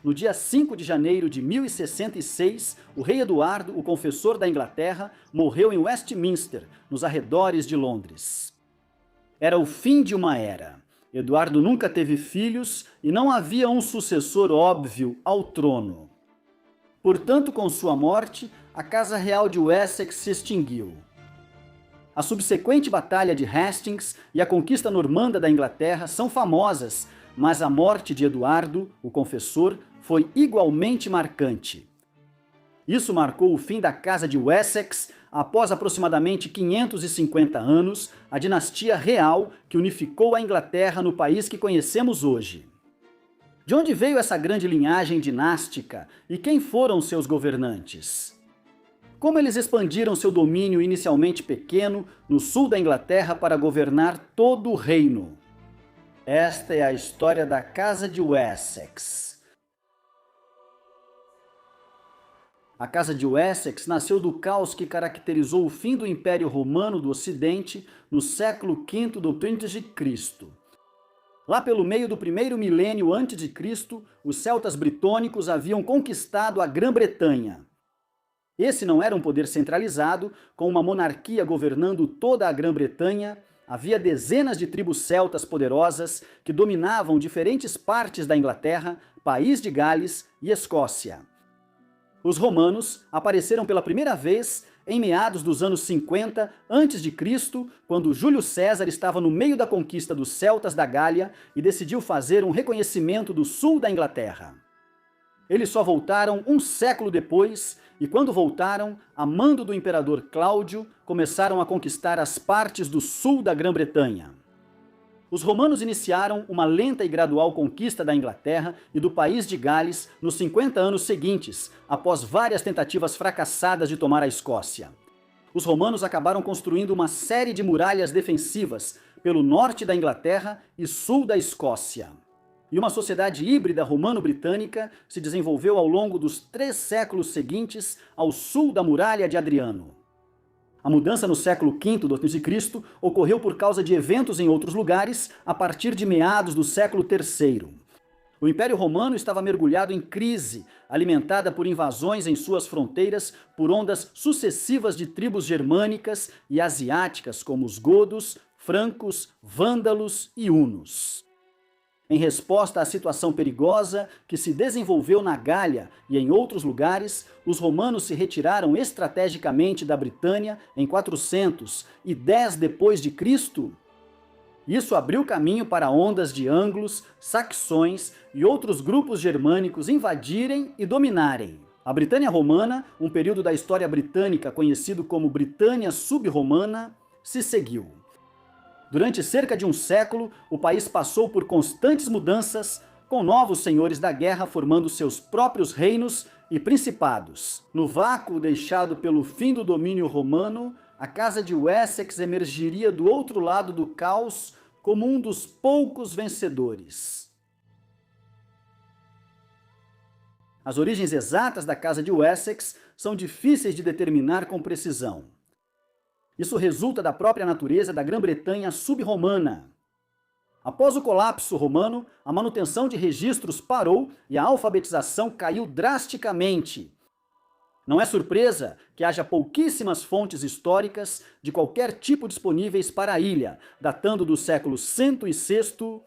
no dia 5 de janeiro de 1066, o rei Eduardo, o confessor da Inglaterra, morreu em Westminster, nos arredores de Londres. Era o fim de uma era. Eduardo nunca teve filhos e não havia um sucessor óbvio ao trono. Portanto, com sua morte, a Casa Real de Wessex se extinguiu. A subsequente Batalha de Hastings e a conquista normanda da Inglaterra são famosas, mas a morte de Eduardo, o confessor, foi igualmente marcante. Isso marcou o fim da Casa de Wessex. Após aproximadamente 550 anos, a dinastia real que unificou a Inglaterra no país que conhecemos hoje. De onde veio essa grande linhagem dinástica e quem foram seus governantes? Como eles expandiram seu domínio inicialmente pequeno no sul da Inglaterra para governar todo o reino? Esta é a história da Casa de Wessex. A Casa de Wessex nasceu do caos que caracterizou o fim do Império Romano do Ocidente no século V d.C. Lá pelo meio do primeiro milênio antes de Cristo, os celtas britônicos haviam conquistado a Grã-Bretanha. Esse não era um poder centralizado, com uma monarquia governando toda a Grã-Bretanha. Havia dezenas de tribos celtas poderosas que dominavam diferentes partes da Inglaterra, País de Gales e Escócia. Os romanos apareceram pela primeira vez em meados dos anos 50 a.C., quando Júlio César estava no meio da conquista dos celtas da Gália e decidiu fazer um reconhecimento do sul da Inglaterra. Eles só voltaram um século depois, e quando voltaram, a mando do imperador Cláudio, começaram a conquistar as partes do sul da Grã-Bretanha. Os romanos iniciaram uma lenta e gradual conquista da Inglaterra e do País de Gales nos 50 anos seguintes, após várias tentativas fracassadas de tomar a Escócia. Os romanos acabaram construindo uma série de muralhas defensivas pelo norte da Inglaterra e sul da Escócia. E uma sociedade híbrida romano-britânica se desenvolveu ao longo dos 3 séculos seguintes ao sul da muralha de Adriano. A mudança no século V d.C. ocorreu por causa de eventos em outros lugares a partir de meados do século III. O Império Romano estava mergulhado em crise, alimentada por invasões em suas fronteiras por ondas sucessivas de tribos germânicas e asiáticas como os godos, francos, vândalos e hunos. Em resposta à situação perigosa que se desenvolveu na Gália e em outros lugares, os romanos se retiraram estrategicamente da Britânia em 410 d.C. Isso abriu caminho para ondas de anglos, saxões e outros grupos germânicos invadirem e dominarem. A Britânia Romana, um período da história britânica conhecido como Britânia Sub-Romana, se seguiu. Durante cerca de um século, o país passou por constantes mudanças, com novos senhores da guerra formando seus próprios reinos e principados. No vácuo deixado pelo fim do domínio romano, a Casa de Wessex emergiria do outro lado do caos como um dos poucos vencedores. As origens exatas da Casa de Wessex são difíceis de determinar com precisão. Isso resulta da própria natureza da Grã-Bretanha sub-romana. Após o colapso romano, a manutenção de registros parou e a alfabetização caiu drasticamente. Não é surpresa que haja pouquíssimas fontes históricas de qualquer tipo disponíveis para a ilha, datando do século C6.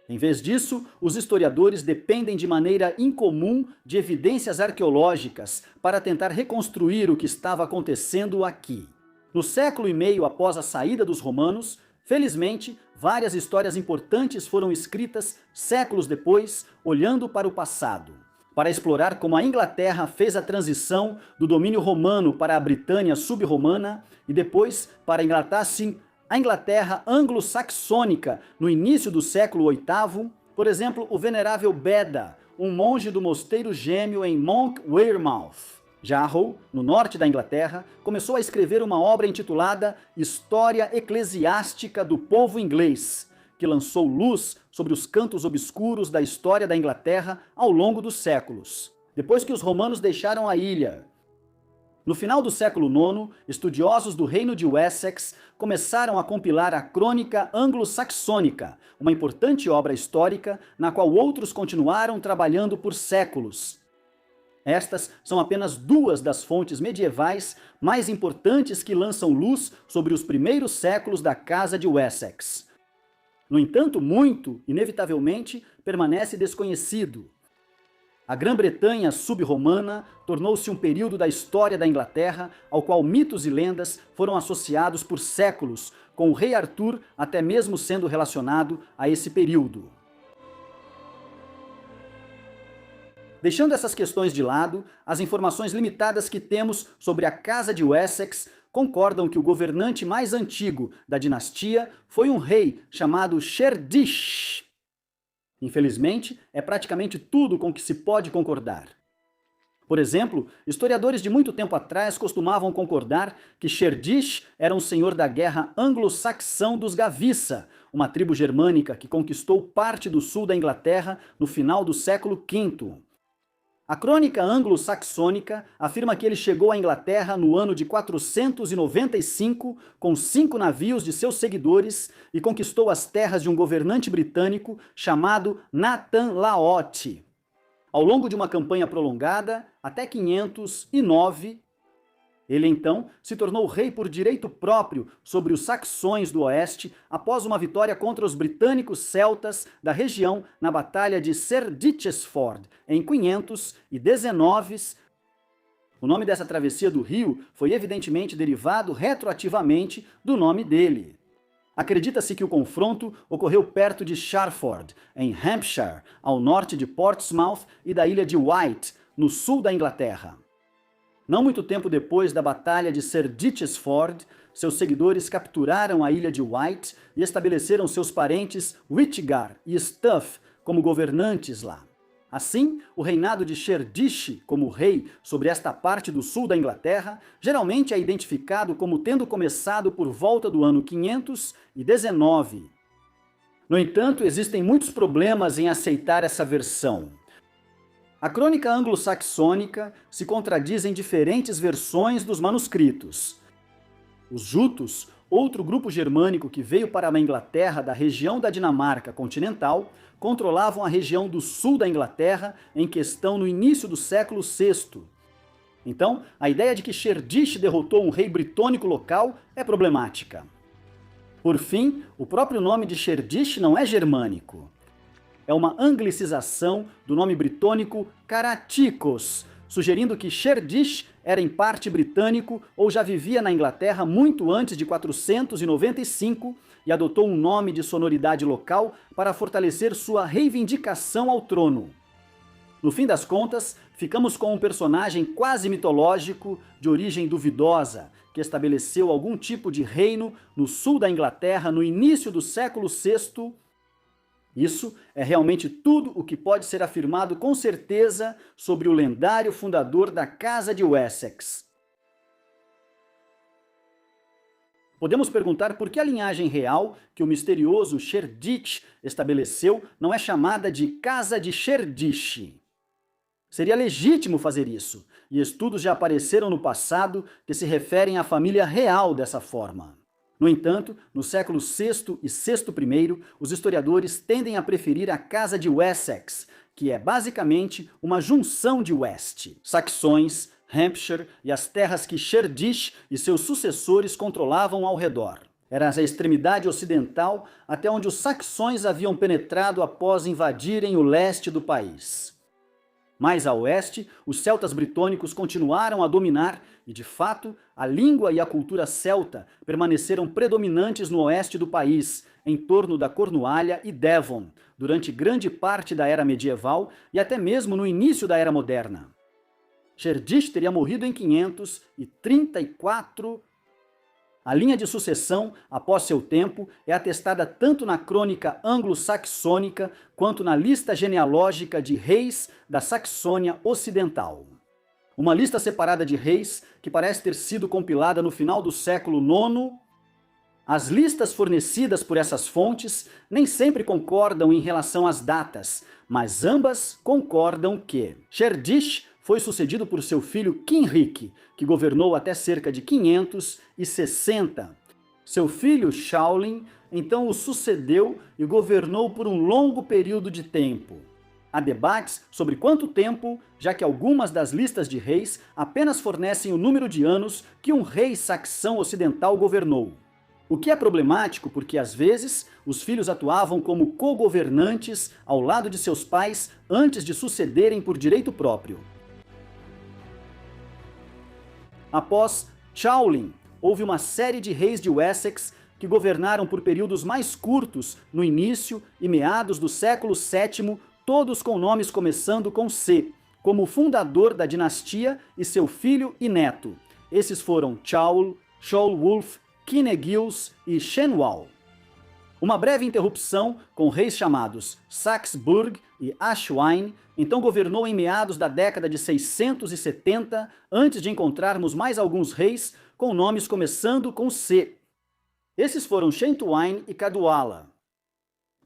Em vez disso, os historiadores dependem de maneira incomum de evidências arqueológicas para tentar reconstruir o que estava acontecendo aqui. No século e meio após a saída dos romanos, felizmente, várias histórias importantes foram escritas séculos depois, olhando para o passado, para explorar como a Inglaterra fez a transição do domínio romano para a Britânia sub-romana e depois para a Inglaterra anglo-saxônica no início do século VIII. Por exemplo, o venerável Beda, um monge do mosteiro gêmeo em Monk Wearmouth. Jarrow, no norte da Inglaterra, começou a escrever uma obra intitulada História Eclesiástica do Povo Inglês, que lançou luz sobre os cantos obscuros da história da Inglaterra ao longo dos séculos. Depois que os romanos deixaram a ilha No final do século IX, estudiosos do Reino de Wessex começaram a compilar a Crônica Anglo-Saxônica, uma importante obra histórica na qual outros continuaram trabalhando por séculos. Estas são apenas duas das fontes medievais mais importantes que lançam luz sobre os primeiros séculos da Casa de Wessex. No entanto, muito, inevitavelmente, permanece desconhecido. A Grã-Bretanha sub-romana tornou-se um período da história da Inglaterra ao qual mitos e lendas foram associados por séculos, com o rei Arthur até mesmo sendo relacionado a esse período. Deixando essas questões de lado, as informações limitadas que temos sobre a Casa de Wessex concordam que o governante mais antigo da dinastia foi um rei chamado Sherdich. Infelizmente, é praticamente tudo com que se pode concordar. Por exemplo, historiadores de muito tempo atrás costumavam concordar que Sherdich era um senhor da guerra anglo-saxão dos Gavissa, uma tribo germânica que conquistou parte do sul da Inglaterra no final do século V. A crônica anglo-saxônica afirma que ele chegou à Inglaterra no ano de 495 com 5 navios de seus seguidores e conquistou as terras de um governante britânico chamado Nathan Laote. Ao longo de uma campanha prolongada, até 509, ele então se tornou rei por direito próprio sobre os saxões do oeste após uma vitória contra os britânicos celtas da região na Batalha de Serdichesford, em 519. O nome dessa travessia do rio foi evidentemente derivado retroativamente do nome dele. Acredita-se que o confronto ocorreu perto de Sharford, em Hampshire, ao norte de Portsmouth e da ilha de Wight, no sul da Inglaterra. Não muito tempo depois da Batalha de Serdichesford, seus seguidores capturaram a ilha de Wight e estabeleceram seus parentes Wittigar e Stuff como governantes lá. Assim, o reinado de Sherdich como rei sobre esta parte do sul da Inglaterra geralmente é identificado como tendo começado por volta do ano 519. No entanto, existem muitos problemas em aceitar essa versão. A crônica anglo-saxônica se contradiz em diferentes versões dos manuscritos. Os Jutos, outro grupo germânico que veio para a Inglaterra da região da Dinamarca continental, controlavam a região do sul da Inglaterra em questão no início do século VI. Então, a ideia de que Sherdich derrotou um rei britônico local é problemática. Por fim, o próprio nome de Sherdich não é germânico. É uma anglicização do nome britônico Caraticos, sugerindo que Sherdich era em parte britânico ou já vivia na Inglaterra muito antes de 495 e adotou um nome de sonoridade local para fortalecer sua reivindicação ao trono. No fim das contas, ficamos com um personagem quase mitológico, de origem duvidosa, que estabeleceu algum tipo de reino no sul da Inglaterra no início do século VI. Isso é realmente tudo o que pode ser afirmado com certeza sobre o lendário fundador da Casa de Wessex. Podemos perguntar por que a linhagem real que o misterioso Sherdich estabeleceu não é chamada de Casa de Sherdich. Seria legítimo fazer isso, e estudos já apareceram no passado que se referem à família real dessa forma. No entanto, no século VI e VI, os historiadores tendem a preferir a Casa de Wessex, que é basicamente uma junção de West, saxões, Hampshire e as terras que Sherdich e seus sucessores controlavam ao redor. Era a extremidade ocidental até onde os saxões haviam penetrado após invadirem o leste do país. Mais a oeste, os celtas britônicos continuaram a dominar e, de fato, a língua e a cultura celta permaneceram predominantes no oeste do país, em torno da Cornualha e Devon, durante grande parte da Era Medieval e até mesmo no início da Era Moderna. Sherdich teria morrido em 534. A linha de sucessão, após seu tempo, é atestada tanto na crônica anglo-saxônica quanto na lista genealógica de reis da Saxônia Ocidental. Uma lista separada de reis que parece ter sido compilada no final do século IX. As listas fornecidas por essas fontes nem sempre concordam em relação às datas, mas ambas concordam que Sherdich foi sucedido por seu filho Kinric, que governou até cerca de 560. Seu filho Shaolin então o sucedeu e governou por um longo período de tempo. Há debates sobre quanto tempo, já que algumas das listas de reis apenas fornecem o número de anos que um rei saxão ocidental governou. O que é problemático porque, às vezes, os filhos atuavam como co-governantes ao lado de seus pais antes de sucederem por direito próprio. Após Shaolin, houve uma série de reis de Wessex que governaram por períodos mais curtos no início e meados do século VII, todos com nomes começando com C, como o fundador da dinastia e seu filho e neto. Esses foram Chaul, Ceolwulf, Cynegils e Cenwalh. Uma breve interrupção com reis chamados Saxe-Burg e Ashwine, então governou em meados da década de 670, antes de encontrarmos mais alguns reis com nomes começando com C. Esses foram Chentuine e Cadwalla.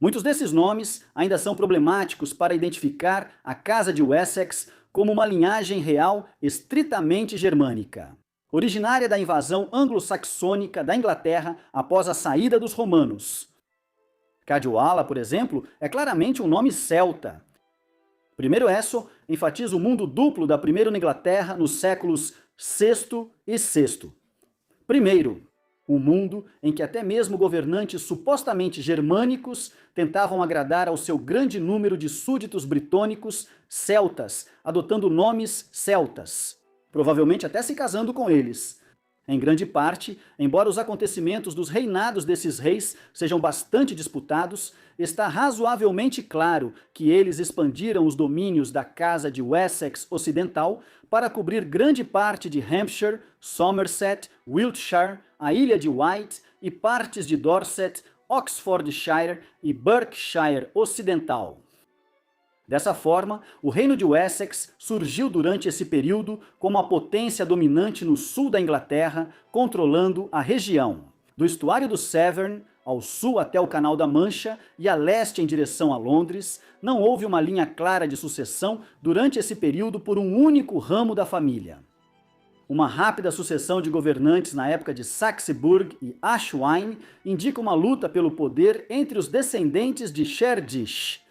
Muitos desses nomes ainda são problemáticos para identificar a Casa de Wessex como uma linhagem real estritamente germânica, originária da invasão anglo-saxônica da Inglaterra após a saída dos romanos. Cadwalla, por exemplo, é claramente um nome celta. Primeiro Esso enfatiza o mundo duplo da primeira Inglaterra nos séculos VI e VI. Primeiro, um mundo em que até mesmo governantes supostamente germânicos tentavam agradar ao seu grande número de súditos britônicos celtas, adotando nomes celtas, provavelmente até se casando com eles. Em grande parte, embora os acontecimentos dos reinados desses reis sejam bastante disputados, está razoavelmente claro que eles expandiram os domínios da Casa de Wessex Ocidental para cobrir grande parte de Hampshire, Somerset, Wiltshire, a Ilha de Wight e partes de Dorset, Oxfordshire e Berkshire Ocidental. Dessa forma, o Reino de Wessex surgiu durante esse período como a potência dominante no sul da Inglaterra, controlando a região. Do estuário do Severn, ao sul até o Canal da Mancha e a leste em direção a Londres, não houve uma linha clara de sucessão durante esse período por um único ramo da família. Uma rápida sucessão de governantes na época de Saxe-Burg e Ashwine indica uma luta pelo poder entre os descendentes de Cerdish.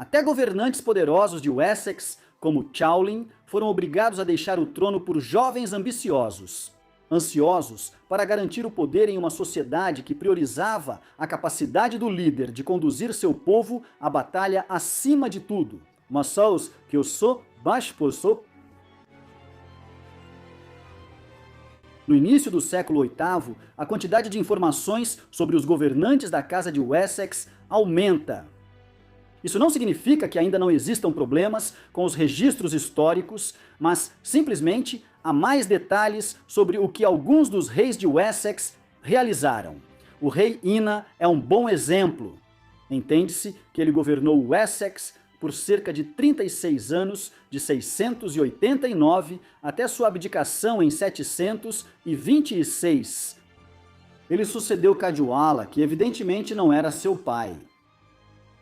Até governantes poderosos de Wessex, como Chaulin, foram obrigados a deixar o trono por jovens ambiciosos, ansiosos para garantir o poder em uma sociedade que priorizava a capacidade do líder de conduzir seu povo à batalha acima de tudo. Mas que eu sou baixo. No início do século VIII, a quantidade de informações sobre os governantes da Casa de Wessex aumenta. Isso não significa que ainda não existam problemas com os registros históricos, mas simplesmente há mais detalhes sobre o que alguns dos reis de Wessex realizaram. O rei Ina é um bom exemplo. Entende-se que ele governou Wessex por cerca de 36 anos, de 689 até sua abdicação em 726. Ele sucedeu Cadwalla, que evidentemente não era seu pai.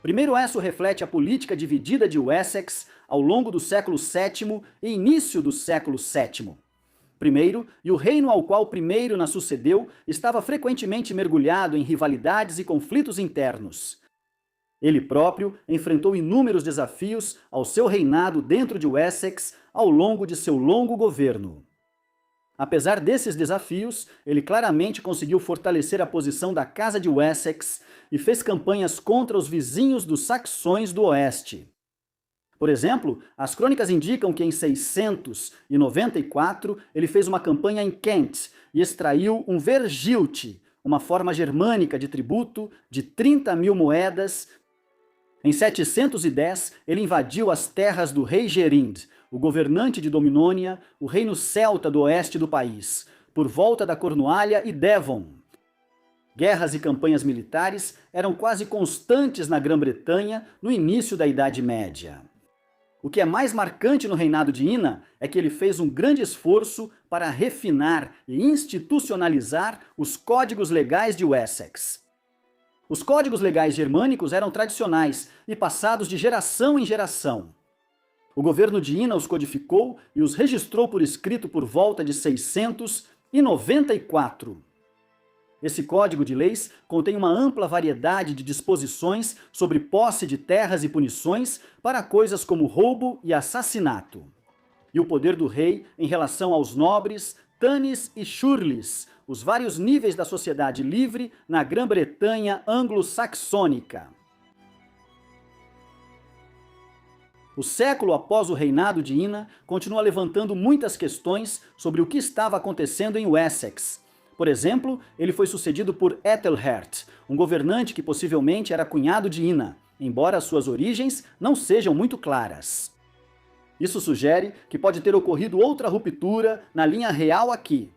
Primeiro Esso reflete a política dividida de Wessex ao longo do século VII e início do século VII. Primeiro, e o reino ao qual Primeiro sucedeu estava frequentemente mergulhado em rivalidades e conflitos internos. Ele próprio enfrentou inúmeros desafios ao seu reinado dentro de Wessex ao longo de seu longo governo. Apesar desses desafios, ele claramente conseguiu fortalecer a posição da Casa de Wessex e fez campanhas contra os vizinhos dos saxões do oeste. Por exemplo, as crônicas indicam que em 694 ele fez uma campanha em Kent e extraiu um vergilt, uma forma germânica de tributo, de 30.000 moedas. Em 710, ele invadiu as terras do rei Gerind, o governante de Dominônia, o reino celta do oeste do país, por volta da Cornualha e Devon. Guerras e campanhas militares eram quase constantes na Grã-Bretanha no início da Idade Média. O que é mais marcante no reinado de Ina é que ele fez um grande esforço para refinar e institucionalizar os códigos legais de Wessex. Os códigos legais germânicos eram tradicionais e passados de geração em geração. O governo de Ina os codificou e os registrou por escrito por volta de 694. Esse código de leis contém uma ampla variedade de disposições sobre posse de terras e punições para coisas como roubo e assassinato. E o poder do rei em relação aos nobres, tanes e churlis, os vários níveis da sociedade livre na Grã-Bretanha anglo-saxônica. O século após o reinado de Ina continua levantando muitas questões sobre o que estava acontecendo em Wessex. Por exemplo, ele foi sucedido por Ethelred, um governante que possivelmente era cunhado de Ina, embora suas origens não sejam muito claras. Isso sugere que pode ter ocorrido outra ruptura na linha real aqui.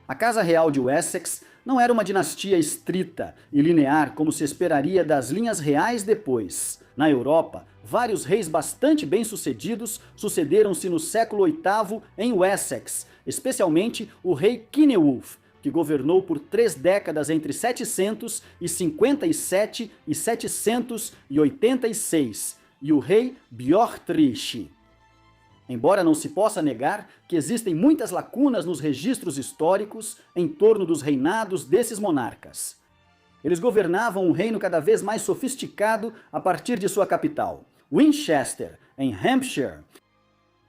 A Casa Real de Wessex não era uma dinastia estrita e linear como se esperaria das linhas reais depois. Na Europa, vários reis bastante bem-sucedidos sucederam-se no século VIII em Wessex, especialmente o rei Cynewulf, que governou por 3 décadas entre 757 e 786, e o rei Bjortrich. Embora não se possa negar que existem muitas lacunas nos registros históricos em torno dos reinados desses monarcas. Eles governavam um reino cada vez mais sofisticado a partir de sua capital, Winchester, em Hampshire.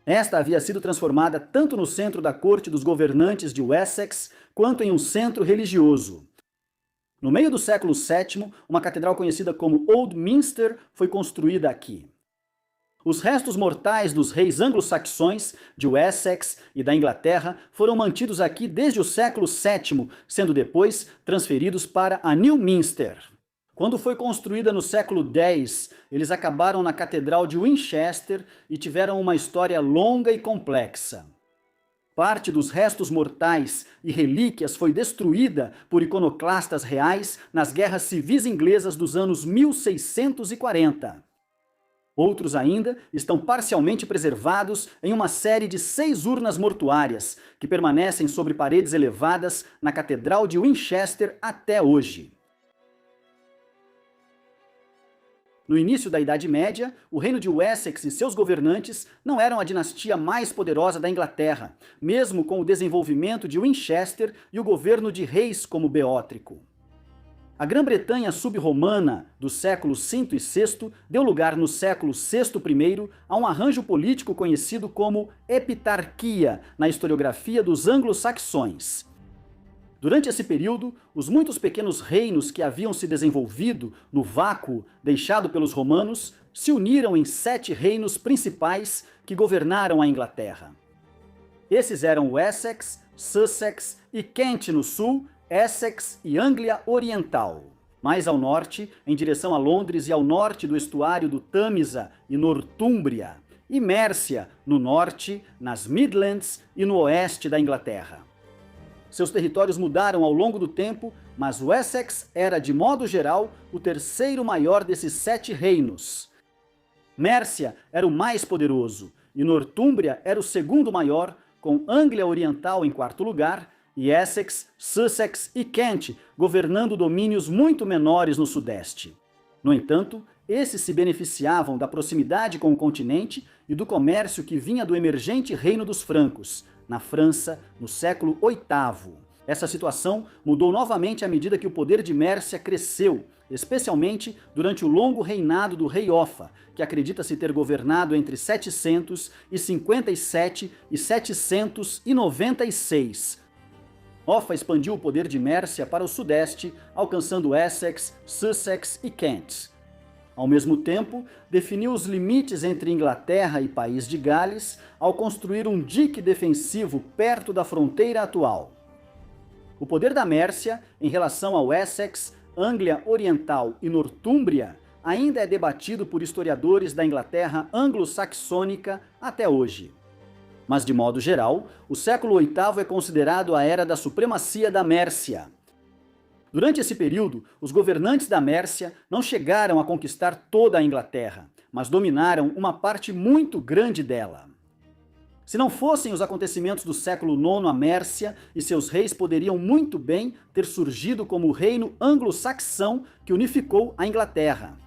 Esta havia sido transformada tanto no centro da corte dos governantes de Wessex, quanto em um centro religioso. No meio do século VII, uma catedral conhecida como Old Minster foi construída aqui. Os restos mortais dos reis anglo-saxões, de Wessex e da Inglaterra foram mantidos aqui desde o século VII, sendo depois transferidos para a New Minster. Quando foi construída no século X, eles acabaram na Catedral de Winchester e tiveram uma história longa e complexa. Parte dos restos mortais e relíquias foi destruída por iconoclastas reais nas guerras civis inglesas dos anos 1640. Outros ainda estão parcialmente preservados em uma série de 6 urnas mortuárias, que permanecem sobre paredes elevadas na Catedral de Winchester até hoje. No início da Idade Média, o reino de Wessex e seus governantes não eram a dinastia mais poderosa da Inglaterra, mesmo com o desenvolvimento de Winchester e o governo de reis como Beótrico. A Grã-Bretanha sub-romana dos séculos V e VI deu lugar no século VI I a um arranjo político conhecido como epitarquia na historiografia dos anglo-saxões. Durante esse período, os muitos pequenos reinos que haviam se desenvolvido no vácuo deixado pelos romanos se uniram em 7 reinos principais que governaram a Inglaterra. Esses eram Wessex, Sussex e Kent no sul, Essex e Anglia Oriental. Mais ao norte, em direção a Londres e ao norte do estuário do Tâmisa e Nortúmbria, e Mércia no norte, nas Midlands e no oeste da Inglaterra. Seus territórios mudaram ao longo do tempo, mas Wessex era, de modo geral, o terceiro maior desses 7 reinos. Mércia era o mais poderoso, e Nortúmbria era o segundo maior, com Anglia Oriental em quarto lugar, e Essex, Sussex e Kent governando domínios muito menores no sudeste. No entanto, esses se beneficiavam da proximidade com o continente e do comércio que vinha do emergente Reino dos Francos, na França, no século VIII. Essa situação mudou novamente à medida que o poder de Mércia cresceu, especialmente durante o longo reinado do rei Offa, que acredita-se ter governado entre 757 e 796. Offa expandiu o poder de Mércia para o sudeste, alcançando Essex, Sussex e Kent. Ao mesmo tempo, definiu os limites entre Inglaterra e País de Gales ao construir um dique defensivo perto da fronteira atual. O poder da Mércia, em relação ao Essex, Anglia Oriental e Nortúmbria, ainda é debatido por historiadores da Inglaterra anglo-saxônica até hoje. Mas, de modo geral, o século VIII é considerado a era da supremacia da Mércia. Durante esse período, os governantes da Mércia não chegaram a conquistar toda a Inglaterra, mas dominaram uma parte muito grande dela. Se não fossem os acontecimentos do século IX, a Mércia e seus reis poderiam muito bem ter surgido como o reino anglo-saxão que unificou a Inglaterra.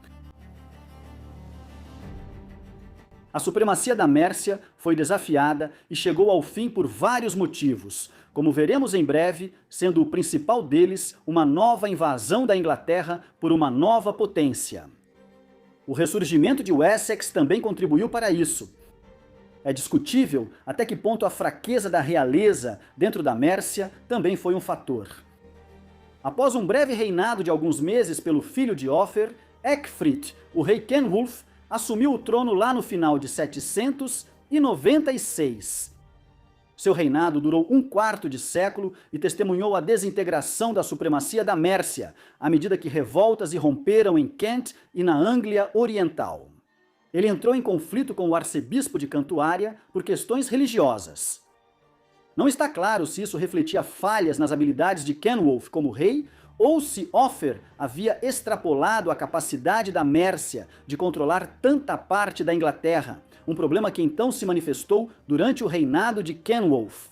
A supremacia da Mércia foi desafiada e chegou ao fim por vários motivos, como veremos em breve, sendo o principal deles uma nova invasão da Inglaterra por uma nova potência. O ressurgimento de Wessex também contribuiu para isso. É discutível até que ponto a fraqueza da realeza dentro da Mércia também foi um fator. Após um breve reinado de alguns meses pelo filho de Offa, Ecgfrith, o rei Cenwulf, assumiu o trono lá no final de 796. Seu reinado durou um quarto de século e testemunhou a desintegração da supremacia da Mércia, à medida que revoltas irromperam em Kent e na Anglia Oriental. Ele entrou em conflito com o arcebispo de Cantuária por questões religiosas. Não está claro se isso refletia falhas nas habilidades de Cenwulf como rei ou se Offa havia extrapolado a capacidade da Mércia de controlar tanta parte da Inglaterra, um problema que então se manifestou durante o reinado de Cenwulf.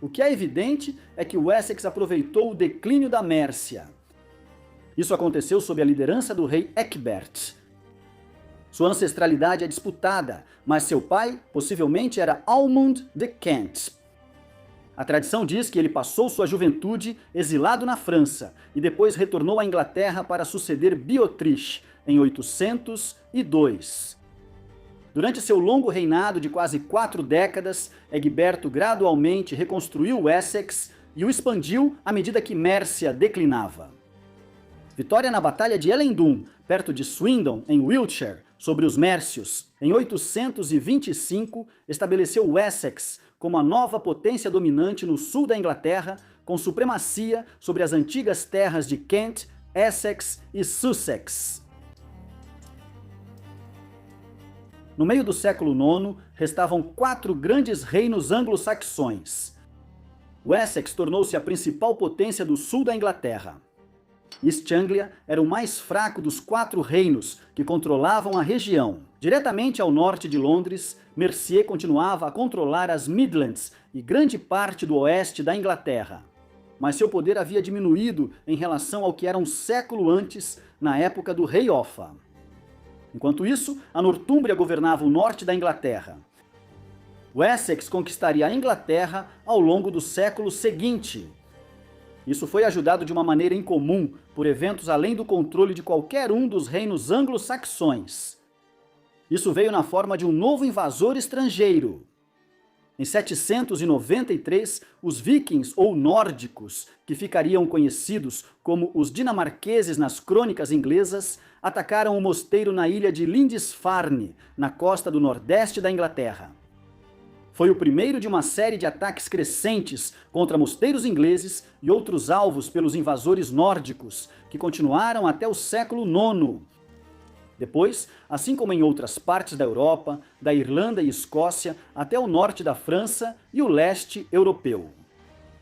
O que é evidente é que Wessex aproveitou o declínio da Mércia. Isso aconteceu sob a liderança do rei Ecgbert. Sua ancestralidade é disputada, mas seu pai possivelmente era Almund de Kent. A tradição diz que ele passou sua juventude exilado na França e depois retornou à Inglaterra para suceder Beorhtric em 802. Durante seu longo reinado de quase 4 décadas, Egberto gradualmente reconstruiu Wessex e o expandiu à medida que Mércia declinava. Vitória na Batalha de Ellendun, perto de Swindon, em Wiltshire, sobre os Mércios, em 825, estabeleceu Wessex como a nova potência dominante no sul da Inglaterra, com supremacia sobre as antigas terras de Kent, Essex e Sussex. No meio do século IX, restavam 4 grandes reinos anglo-saxões. Wessex tornou-se a principal potência do sul da Inglaterra. East Anglia era o mais fraco dos 4 reinos que controlavam a região. Diretamente ao norte de Londres, Mercia continuava a controlar as Midlands e grande parte do oeste da Inglaterra. Mas seu poder havia diminuído em relação ao que era um século antes, na época do rei Offa. Enquanto isso, a Nortúmbria governava o norte da Inglaterra. Wessex conquistaria a Inglaterra ao longo do século seguinte. Isso foi ajudado de uma maneira incomum por eventos além do controle de qualquer um dos reinos anglo-saxões. Isso veio na forma de um novo invasor estrangeiro. Em 793, os vikings ou nórdicos, que ficariam conhecidos como os dinamarqueses nas crônicas inglesas, atacaram o mosteiro na ilha de Lindisfarne, na costa do nordeste da Inglaterra. Foi o primeiro de uma série de ataques crescentes contra mosteiros ingleses e outros alvos pelos invasores nórdicos, que continuaram até o século IX. Depois, assim como em outras partes da Europa, da Irlanda e Escócia, até o norte da França e o leste europeu.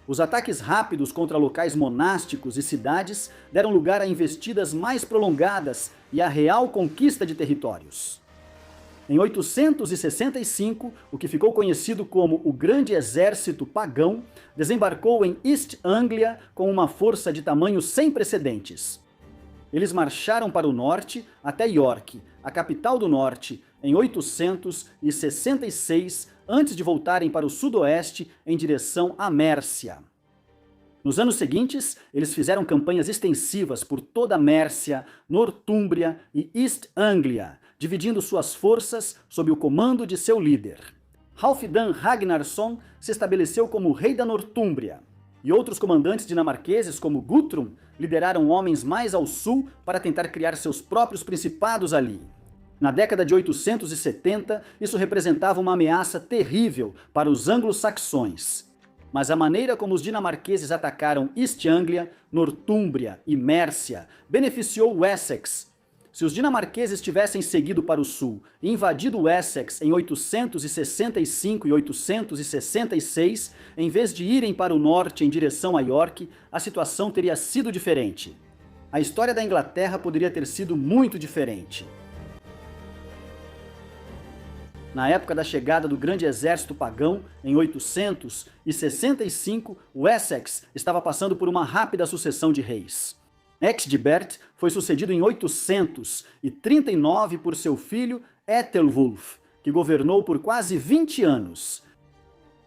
Os ataques rápidos contra locais monásticos e cidades deram lugar a investidas mais prolongadas e a real conquista de territórios. Em 865, o que ficou conhecido como o Grande Exército Pagão desembarcou em East Anglia com uma força de tamanho sem precedentes. Eles marcharam para o norte até York, a capital do norte, em 866, antes de voltarem para o sudoeste em direção à Mércia. Nos anos seguintes, eles fizeram campanhas extensivas por toda a Mércia, Nortúmbria e East Anglia, dividindo suas forças sob o comando de seu líder. Halfdan Ragnarsson se estabeleceu como rei da Nortúmbria, e outros comandantes dinamarqueses, como Guthrum, lideraram homens mais ao sul para tentar criar seus próprios principados ali. Na década de 870, isso representava uma ameaça terrível para os anglo-saxões. Mas a maneira como os dinamarqueses atacaram East Anglia, Nortúmbria e Mércia beneficiou Wessex. Se os dinamarqueses tivessem seguido para o sul e invadido Wessex em 865 e 866, em vez de irem para o norte em direção a York, a situação teria sido diferente. A história da Inglaterra poderia ter sido muito diferente. Na época da chegada do Grande Exército Pagão, em 865, Wessex estava passando por uma rápida sucessão de reis. Ecgbert foi sucedido em 839 por seu filho Æthelwulf, que governou por quase 20 anos.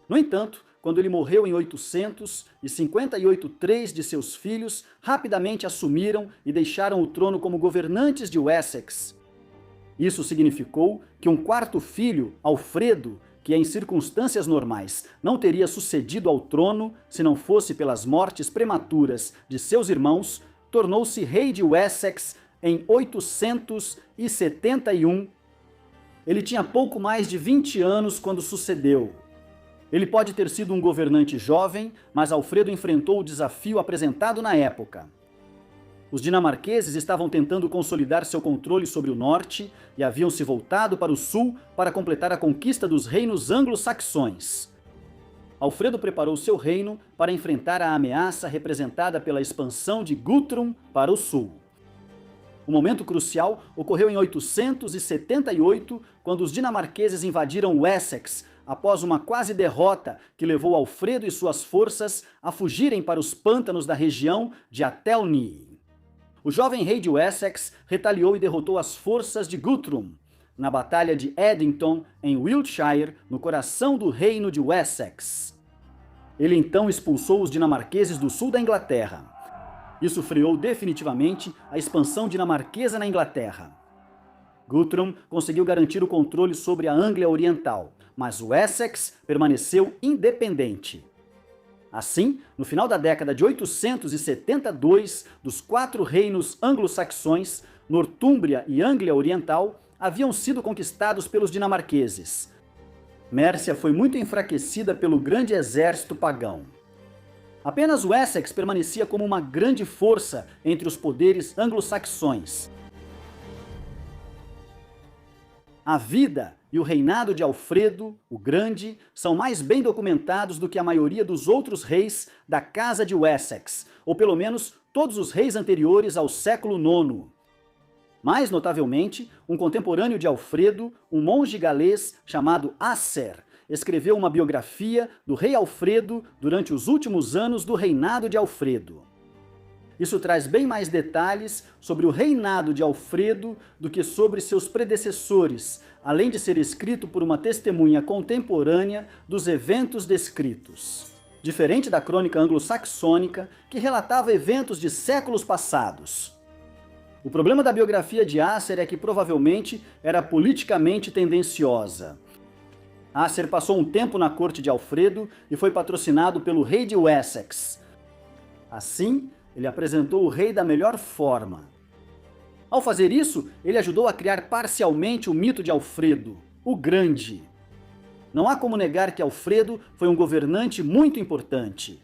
No entanto, quando ele morreu em 800, e 58 de seus filhos rapidamente assumiram e deixaram o trono como governantes de Wessex. Isso significou que um quarto filho, Alfredo, que em circunstâncias normais não teria sucedido ao trono se não fosse pelas mortes prematuras de seus irmãos, tornou-se rei de Wessex em 871. Ele tinha pouco mais de 20 anos quando sucedeu. Ele pode ter sido um governante jovem, mas Alfredo enfrentou o desafio apresentado na época. Os dinamarqueses estavam tentando consolidar seu controle sobre o norte e haviam se voltado para o sul para completar a conquista dos reinos anglo-saxões. Alfredo preparou seu reino para enfrentar a ameaça representada pela expansão de Guthrum para o sul. O momento crucial ocorreu em 878, quando os dinamarqueses invadiram Wessex, após uma quase derrota que levou Alfredo e suas forças a fugirem para os pântanos da região de Athelney. O jovem rei de Wessex retaliou e derrotou as forças de Guthrum na Batalha de Edington, em Wiltshire, no coração do reino de Wessex. Ele então expulsou os dinamarqueses do sul da Inglaterra. Isso freou definitivamente a expansão dinamarquesa na Inglaterra. Guthrum conseguiu garantir o controle sobre a Anglia Oriental, mas Wessex permaneceu independente. Assim, no final da década de 872, dos 4 reinos anglo-saxões, Nortúmbria e Anglia Oriental haviam sido conquistados pelos dinamarqueses. Mércia foi muito enfraquecida pelo grande exército pagão. Apenas Wessex permanecia como uma grande força entre os poderes anglo-saxões. A vida e o reinado de Alfredo, o Grande, são mais bem documentados do que a maioria dos outros reis da Casa de Wessex, ou pelo menos todos os reis anteriores ao século IX. Mais notavelmente, um contemporâneo de Alfredo, um monge galês chamado Asser, escreveu uma biografia do rei Alfredo durante os últimos anos do reinado de Alfredo. Isso traz bem mais detalhes sobre o reinado de Alfredo do que sobre seus predecessores, além de ser escrito por uma testemunha contemporânea dos eventos descritos. Diferente da crônica anglo-saxônica, que relatava eventos de séculos passados. O problema da biografia de Asser é que provavelmente era politicamente tendenciosa. Asser passou um tempo na corte de Alfredo e foi patrocinado pelo rei de Wessex. Assim, ele apresentou o rei da melhor forma. Ao fazer isso, ele ajudou a criar parcialmente o mito de Alfredo, o Grande. Não há como negar que Alfredo foi um governante muito importante.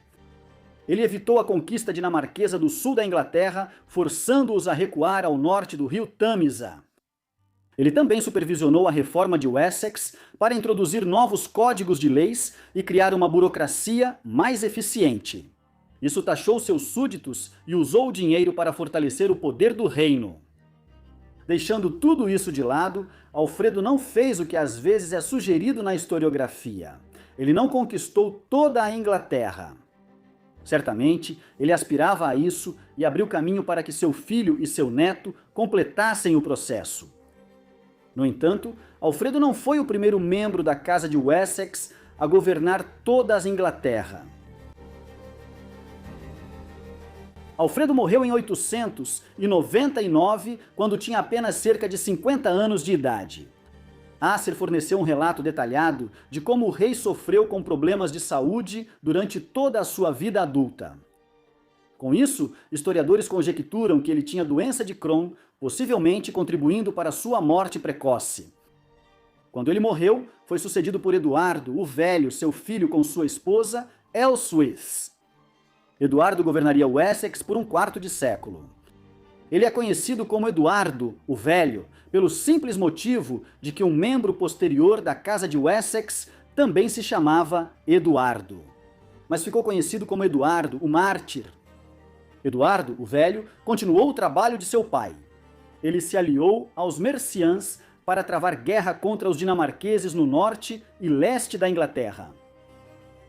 Ele evitou a conquista dinamarquesa do sul da Inglaterra, forçando-os a recuar ao norte do rio Tâmisa. Ele também supervisionou a reforma de Wessex para introduzir novos códigos de leis e criar uma burocracia mais eficiente. Isso taxou seus súditos e usou o dinheiro para fortalecer o poder do reino. Deixando tudo isso de lado, Alfredo não fez o que às vezes é sugerido na historiografia. Ele não conquistou toda a Inglaterra. Certamente, ele aspirava a isso e abriu caminho para que seu filho e seu neto completassem o processo. No entanto, Alfredo não foi o primeiro membro da Casa de Wessex a governar toda a Inglaterra. Alfredo morreu em 899, quando tinha apenas cerca de 50 anos de idade. Asser forneceu um relato detalhado de como o rei sofreu com problemas de saúde durante toda a sua vida adulta. Com isso, historiadores conjecturam que ele tinha doença de Crohn, possivelmente contribuindo para sua morte precoce. Quando ele morreu, foi sucedido por Eduardo, o Velho, seu filho com sua esposa, Elswith. Eduardo governaria Wessex por um quarto de século. Ele é conhecido como Eduardo, o Velho, pelo simples motivo de que um membro posterior da Casa de Wessex também se chamava Eduardo. Mas ficou conhecido como Eduardo, o Mártir. Eduardo, o Velho, continuou o trabalho de seu pai. Ele se aliou aos Mercians para travar guerra contra os dinamarqueses no norte e leste da Inglaterra.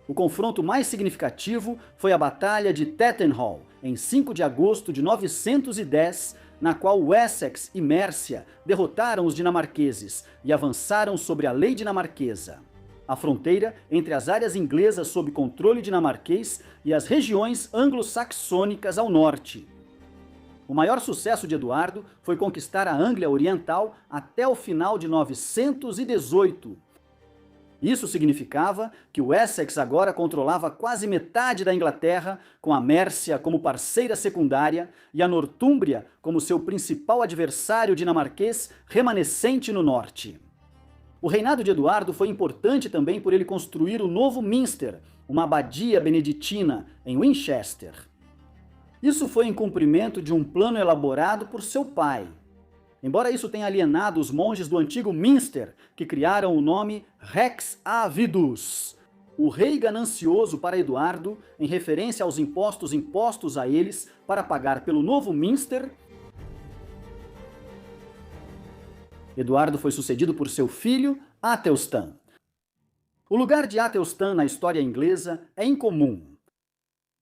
O confronto mais significativo foi a Batalha de Tettenhall, em 5 de agosto de 910, na qual Wessex e Mércia derrotaram os dinamarqueses e avançaram sobre a lei dinamarquesa. A fronteira entre as áreas inglesas sob controle dinamarquês e as regiões anglo-saxônicas ao norte. O maior sucesso de Eduardo foi conquistar a Anglia Oriental até o final de 918. Isso significava que o Essex agora controlava quase metade da Inglaterra, com a Mércia como parceira secundária e a Nortúmbria como seu principal adversário dinamarquês remanescente no norte. O reinado de Eduardo foi importante também por ele construir o novo Minster, uma abadia beneditina em Winchester. Isso foi em cumprimento de um plano elaborado por seu pai. Embora isso tenha alienado os monges do antigo Minster, que criaram o nome Rex Avidus, o rei ganancioso para Eduardo, em referência aos impostos impostos a eles para pagar pelo novo Minster, Eduardo foi sucedido por seu filho, Athelstan. O lugar de Athelstan na história inglesa é incomum.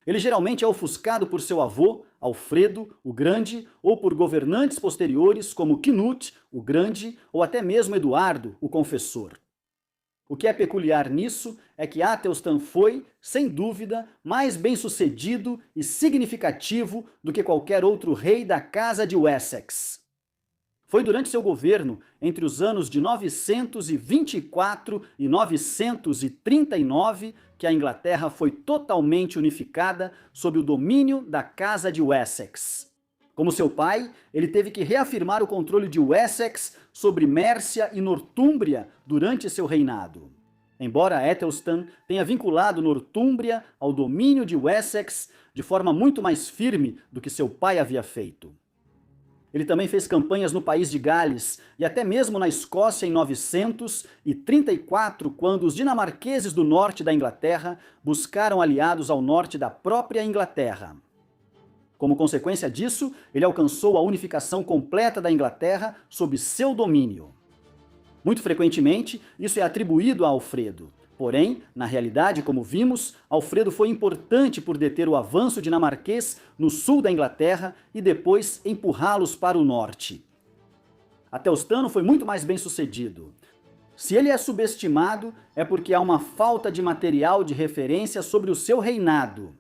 Ele geralmente é ofuscado por seu avô, Alfredo, o Grande, ou por governantes posteriores como Cnut, o Grande, ou até mesmo Eduardo, o Confessor. O que é peculiar nisso é que Athelstan foi, sem dúvida, mais bem-sucedido e significativo do que qualquer outro rei da Casa de Wessex. Foi durante seu governo, entre os anos de 924 e 939, que a Inglaterra foi totalmente unificada sob o domínio da Casa de Wessex. Como seu pai, ele teve que reafirmar o controle de Wessex sobre Mércia e Nortúmbria durante seu reinado. Embora Athelstan tenha vinculado Nortúmbria ao domínio de Wessex de forma muito mais firme do que seu pai havia feito. Ele também fez campanhas no país de Gales e até mesmo na Escócia em 934, quando os dinamarqueses do norte da Inglaterra buscaram aliados ao norte da própria Inglaterra. Como consequência disso, ele alcançou a unificação completa da Inglaterra sob seu domínio. Muito frequentemente, isso é atribuído a Alfredo. Porém, na realidade, como vimos, Alfredo foi importante por deter o avanço dinamarquês no sul da Inglaterra e depois empurrá-los para o norte. Athelstan foi muito mais bem-sucedido. Se ele é subestimado, é porque há uma falta de material de referência sobre o seu reinado.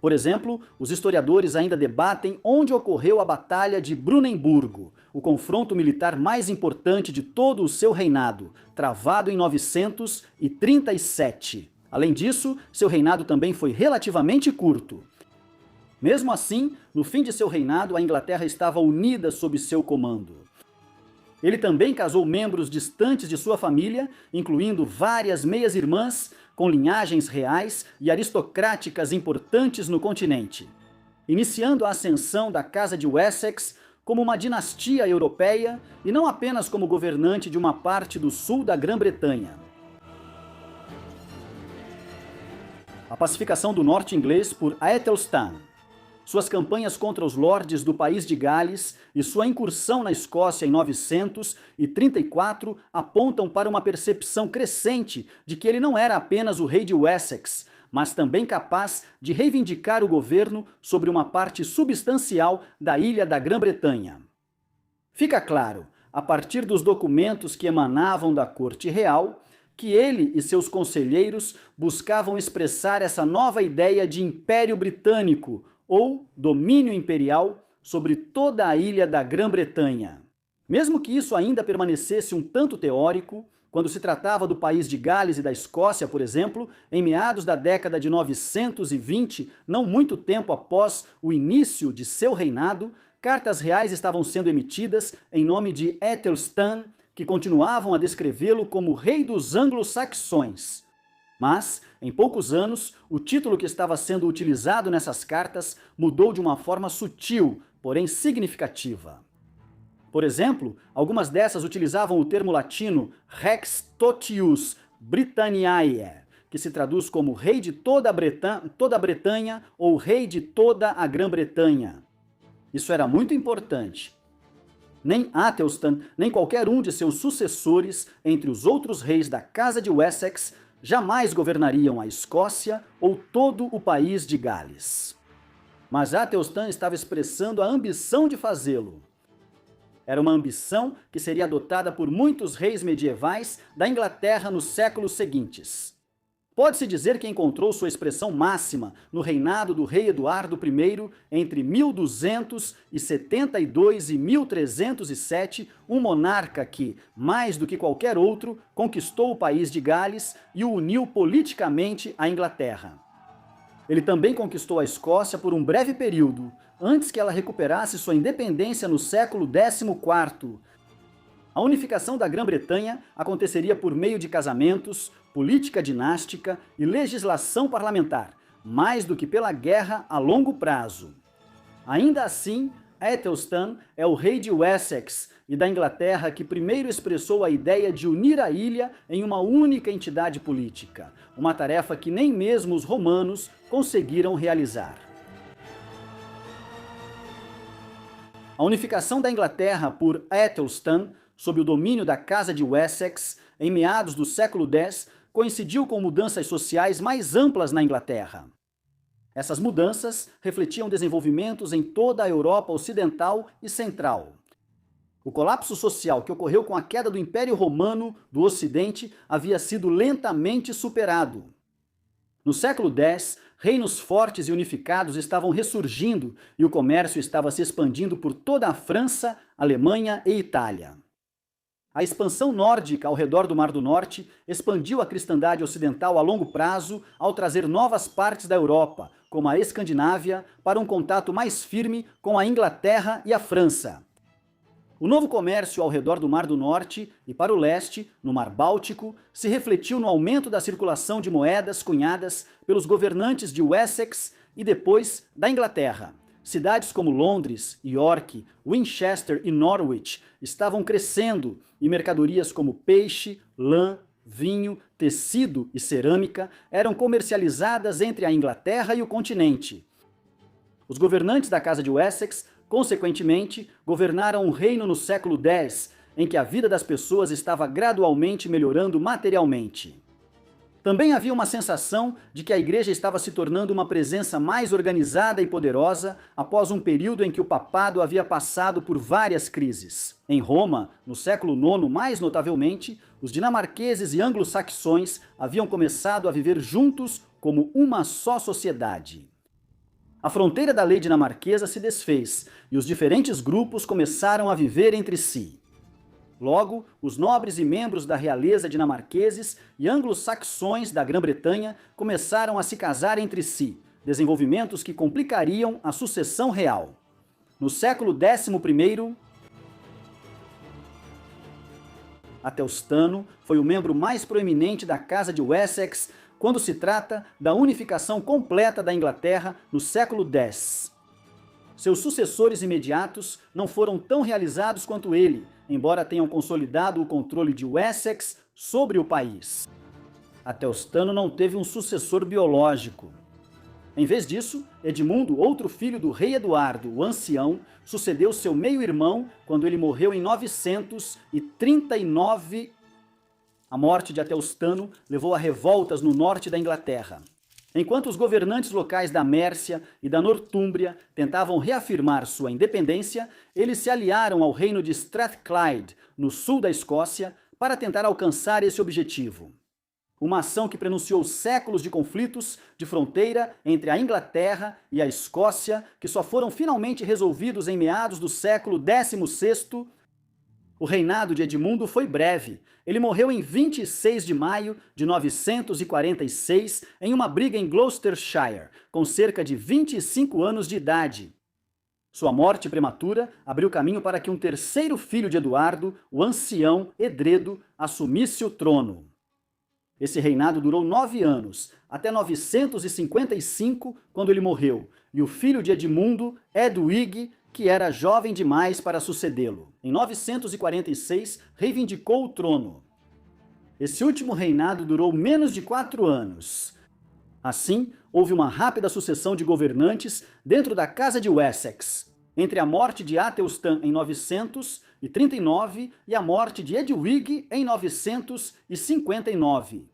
Por exemplo, os historiadores ainda debatem onde ocorreu a Batalha de Brunnemburgo, o confronto militar mais importante de todo o seu reinado, travado em 937. Além disso, seu reinado também foi relativamente curto. Mesmo assim, no fim de seu reinado, a Inglaterra estava unida sob seu comando. Ele também casou membros distantes de sua família, incluindo várias meias-irmãs, com linhagens reais e aristocráticas importantes no continente, iniciando a ascensão da Casa de Wessex como uma dinastia europeia e não apenas como governante de uma parte do sul da Grã-Bretanha. A pacificação do norte inglês por Aethelstan, suas campanhas contra os lordes do país de Gales e sua incursão na Escócia em 934 apontam para uma percepção crescente de que ele não era apenas o rei de Wessex, mas também capaz de reivindicar o governo sobre uma parte substancial da ilha da Grã-Bretanha. Fica claro, a partir dos documentos que emanavam da corte real, que ele e seus conselheiros buscavam expressar essa nova ideia de Império Britânico, ou domínio imperial sobre toda a ilha da Grã-Bretanha. Mesmo que isso ainda permanecesse um tanto teórico, quando se tratava do país de Gales e da Escócia, por exemplo, em meados da década de 920, não muito tempo após o início de seu reinado, cartas reais estavam sendo emitidas em nome de Aethelstan, que continuavam a descrevê-lo como rei dos anglo-saxões. Mas, em poucos anos, o título que estava sendo utilizado nessas cartas mudou de uma forma sutil, porém significativa. Por exemplo, algumas dessas utilizavam o termo latino Rex Totius Britanniae, que se traduz como rei de toda a Bretanha ou rei de toda a Grã-Bretanha. Isso era muito importante. Nem Athelstan, nem qualquer um de seus sucessores, entre os outros reis da Casa de Wessex, jamais governariam a Escócia ou todo o país de Gales. mas Athelstan estava expressando a ambição de fazê-lo. Era uma ambição que seria adotada por muitos reis medievais da Inglaterra nos séculos seguintes. Pode-se dizer que encontrou sua expressão máxima no reinado do rei Eduardo I entre 1272 e 1307, um monarca que, mais do que qualquer outro, conquistou o país de Gales e o uniu politicamente à Inglaterra. Ele também conquistou a Escócia por um breve período, antes que ela recuperasse sua independência no século XIV. A unificação da Grã-Bretanha aconteceria por meio de casamentos, política dinástica e legislação parlamentar, mais do que pela guerra a longo prazo. Ainda assim, Athelstan é o rei de Wessex e da Inglaterra que primeiro expressou a ideia de unir a ilha em uma única entidade política, uma tarefa que nem mesmo os romanos conseguiram realizar. A unificação da Inglaterra por Athelstan, sob o domínio da Casa de Wessex, em meados do século X, coincidiu com mudanças sociais mais amplas na Inglaterra. Essas mudanças refletiam desenvolvimentos em toda a Europa Ocidental e Central. O colapso social que ocorreu com a queda do Império Romano do Ocidente havia sido lentamente superado. No século X, reinos fortes e unificados estavam ressurgindo e o comércio estava se expandindo por toda a França, Alemanha e Itália. A expansão nórdica ao redor do Mar do Norte expandiu a cristandade ocidental a longo prazo ao trazer novas partes da Europa, como a Escandinávia, para um contato mais firme com a Inglaterra e a França. O novo comércio ao redor do Mar do Norte e para o leste, no Mar Báltico, se refletiu no aumento da circulação de moedas cunhadas pelos governantes de Wessex e depois da Inglaterra. Cidades como Londres, York, Winchester e Norwich estavam crescendo e mercadorias como peixe, lã, vinho, tecido e cerâmica eram comercializadas entre a Inglaterra e o continente. Os governantes da Casa de Wessex, consequentemente, governaram um reino no século X, em que a vida das pessoas estava gradualmente melhorando materialmente. Também havia uma sensação de que a igreja estava se tornando uma presença mais organizada e poderosa após um período em que o papado havia passado por várias crises. Em Roma, no século IX mais notavelmente, os dinamarqueses e anglo-saxões haviam começado a viver juntos como uma só sociedade. A fronteira da lei dinamarquesa se desfez e os diferentes grupos começaram a viver entre si. Logo, os nobres e membros da realeza dinamarqueses e anglo-saxões da Grã-Bretanha começaram a se casar entre si, desenvolvimentos que complicariam a sucessão real. No século XI, Athelstan foi o membro mais proeminente da Casa de Wessex quando se trata da unificação completa da Inglaterra no século X. Seus sucessores imediatos não foram tão realizados quanto ele, embora tenham consolidado o controle de Wessex sobre o país. Athelstan não teve um sucessor biológico. Em vez disso, Edmundo, outro filho do rei Eduardo, o Ancião, sucedeu seu meio-irmão quando ele morreu em 939. A morte de Athelstan levou a revoltas no norte da Inglaterra. Enquanto os governantes locais da Mércia e da Nortúmbria tentavam reafirmar sua independência, eles se aliaram ao reino de Strathclyde, no sul da Escócia, para tentar alcançar esse objetivo. Uma ação que prenunciou séculos de conflitos de fronteira entre a Inglaterra e a Escócia, que só foram finalmente resolvidos em meados do século XVI. O reinado de Edmundo foi breve. Ele morreu em 26 de maio de 946 em uma briga em Gloucestershire, com cerca de 25 anos de idade. Sua morte prematura abriu caminho para que um terceiro filho de Eduardo, o ancião Edredo, assumisse o trono. Esse reinado durou 9 anos, até 955, quando ele morreu, e o filho de Edmundo, Edwige, que era jovem demais para sucedê-lo. Em 946, reivindicou o trono. Esse último reinado durou menos de 4 anos. Assim, houve uma rápida sucessão de governantes dentro da Casa de Wessex, entre a morte de Athelstan em 939 e a morte de Edwige em 959.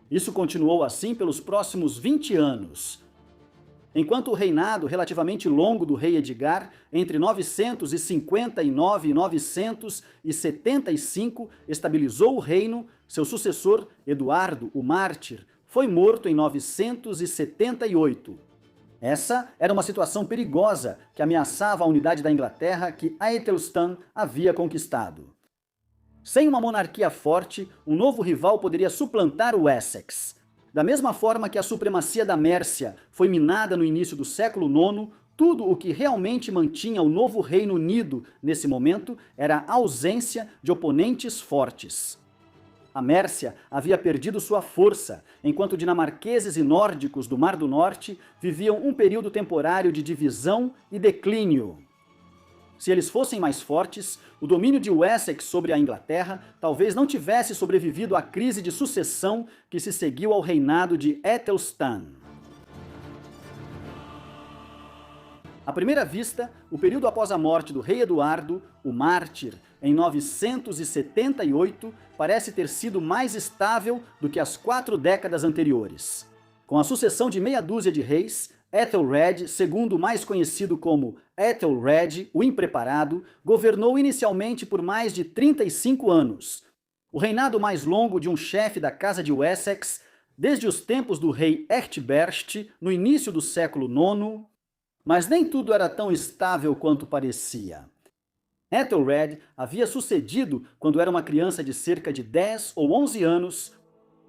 Isso continuou assim pelos próximos 20 anos. Enquanto o reinado relativamente longo do rei Edgar, entre 959 e 975, estabilizou o reino, seu sucessor, Eduardo, o Mártir, foi morto em 978. Essa era uma situação perigosa que ameaçava a unidade da Inglaterra que Aethelstan havia conquistado. Sem uma monarquia forte, um novo rival poderia suplantar o Wessex. Da mesma forma que a supremacia da Mércia foi minada no início do século IX, tudo o que realmente mantinha o novo Reino Unido nesse momento era a ausência de oponentes fortes. A Mércia havia perdido sua força, enquanto dinamarqueses e nórdicos do Mar do Norte viviam um período temporário de divisão e declínio. Se eles fossem mais fortes, o domínio de Wessex sobre a Inglaterra talvez não tivesse sobrevivido à crise de sucessão que se seguiu ao reinado de Aethelstan. À primeira vista, o período após a morte do rei Eduardo, o Mártir, em 978, parece ter sido mais estável do que as 4 décadas anteriores. Com a sucessão de meia dúzia de reis, Ethelred, segundo mais conhecido como Ethelred, o Impreparado, governou inicialmente por mais de 35 anos. O reinado mais longo de um chefe da Casa de Wessex, desde os tempos do rei Ecgberht, no início do século IX, mas nem tudo era tão estável quanto parecia. Ethelred havia sucedido quando era uma criança de cerca de 10 ou 11 anos.